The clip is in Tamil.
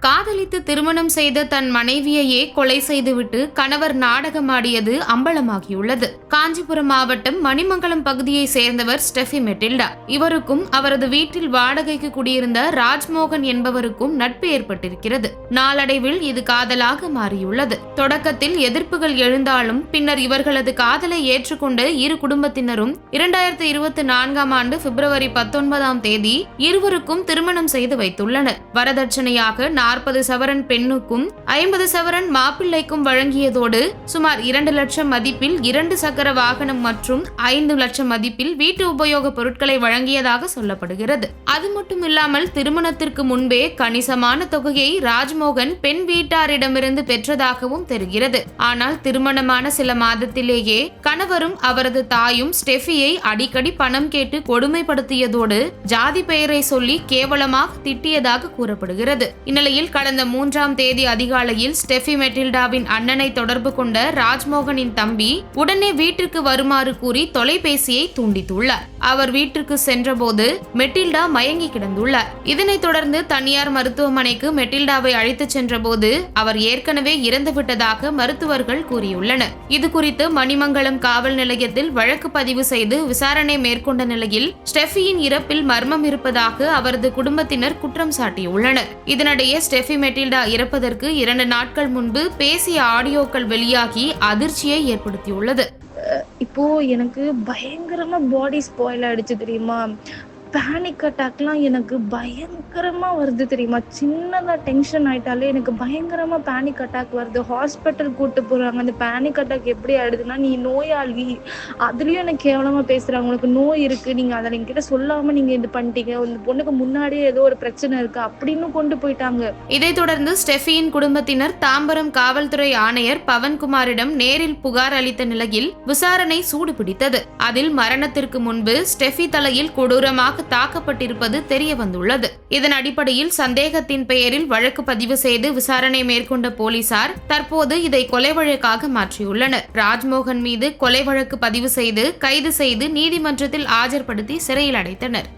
காதலித்து திருமணம் செய்த தன் மனைவியையே கொலை செய்துவிட்டு கணவர் நாடகமாடியது அம்பலமாகியுள்ளது. காஞ்சிபுரம் மாவட்டம் மணிமங்கலம் பகுதியை சேர்ந்தவர் ஸ்டெஃபி மெட்டில்டா. இவருக்கும் அவரது வீட்டில் வாடகைக்கு குடியிருந்த ராஜ்மோகன் என்பவருக்கும் நட்பு ஏற்பட்டிருக்கிறது. நாளடைவில் இது காதலாக மாறியுள்ளது. தொடக்கத்தில் எதிர்ப்புகள் எழுந்தாலும் பின்னர் இவர்களது காதலை ஏற்றுக்கொண்ட இரு குடும்பத்தினரும் 2024 ஆண்டு பிப்ரவரி 19 இருவருக்கும் திருமணம் செய்து வைத்துள்ளனர். வரதட்சணையாக 40 சவரன் பெண்ணுக்கும் 50 சவரன் மாப்பிள்ளைக்கும் வழங்கியதோடு சுமார் 2 லட்சம் மதிப்பில் 2 சக்கர வாகனம் மற்றும் 5 லட்சம் மதிப்பில் வீட்டு உபயோக பொருட்களை வழங்கியதாக சொல்லப்படுகிறது. அது மட்டுமில்லாமல் திருமணத்திற்கு முன்பே கணிசமான தொகையை ராஜ்மோகன் பெண் வீட்டாரிடமிருந்து பெற்றதாகவும் தெரிகிறது. ஆனால் திருமணமான சில மாதத்திலேயே கணவரும் அவரது தாயும் ஸ்டெஃபியை அடிக்கடி பணம் கேட்டு கொடுமைப்படுத்தியதோடு ஜாதி பெயரை சொல்லி கேவலமாக திட்டியதாக கூறப்படுகிறது. இந்நிலையில் கடந்த 3ஆம் தேதி அதிகாலையில் ஸ்டெஃபி மெட்டில்டாவின் அண்ணனை தொடர்பு கொண்ட ராஜ்மோகனின் தம்பி உடனே வீட்டிற்கு வருமாறு கூறி தொலைபேசியை துண்டித்துள்ளார். அவர் வீட்டிற்கு சென்றபோது மெட்டில்டா மயங்கி கிடந்துள்ளார். இதனைத் தொடர்ந்து தனியார் மருத்துவமனைக்கு மெட்டில்டாவை அழைத்துச் சென்றபோது அவர் ஏற்கனவே இறந்துவிட்டதாக மருத்துவர்கள் கூறியுள்ளனர். இதுகுறித்து மணிமங்கலம் காவல் நிலையத்தில் வழக்கு பதிவு செய்து விசாரணை மேற்கொண்ட நிலையில் ஸ்டெஃபியின் இறப்பில் மர்மம் இருப்பதாக அவரது குடும்பத்தினர் குற்றம் சாட்டியுள்ளனர். இதனிடையே ஸ்டெஃபி மெட்டில்டா இறப்பதற்கு 2 நாட்கள் முன்பு பேசிய ஆடியோக்கள் வெளியாகி அதிர்ச்சியை ஏற்படுத்தியுள்ளது. இப்போ எனக்கு பயங்கரமா பாடி ஸ்பாயில் ஆயிடுச்சு தெரியுமா. பேனிக் அட்டாக்லாம் எனக்கு பயங்கரமா வருது தெரியுமா. சின்னதா டென்ஷன் ஆயிட்டாலே எனக்கு பயங்கரமா பேனிக் அட்டாக் வருது. ஹாஸ்பிட்டல் கூட்டு போறாங்க. அந்த பேனிக் அட்டாக் எப்படி ஆயிடுதுன்னா, நீ நோயாளி, அதுலயும் எனக்கு கேவலமா பேசுறாங்க. உங்களுக்கு நோய் இருக்கு, நீங்க அதை என்கிட்ட சொல்லாம நீங்க இது பண்ணிட்டீங்க, இந்த பொண்ணுக்கு முன்னாடியே ஏதோ ஒரு பிரச்சனை இருக்கு அப்படின்னு கொண்டு போயிட்டாங்க. இதைத் தொடர்ந்து ஸ்டெஃபியின் குடும்பத்தினர் தாம்பரம் காவல்துறை ஆணையர் பவன்குமாரிடம் நேரில் புகார் அளித்த நிலையில் விசாரணை சூடு பிடித்தது. அதில் மரணத்திற்கு முன்பு ஸ்டெஃபி தலையில் கொடூரமாக தாக்கப்பட்டிருப்பது தெரிய வந்துள்ளது. இதன் அடிப்படையில் சந்தேகத்தின் பெயரில் வழக்கு பதிவு செய்து விசாரணை மேற்கொண்ட போலீசார் தற்போது இதை கொலை வழக்காக மாற்றியுள்ளனர். ராஜ்மோகன் மீது கொலை வழக்கு பதிவு செய்து கைது செய்து நீதிமன்றத்தில் ஆஜர்படுத்தி சிறையில் அடைத்தனர்.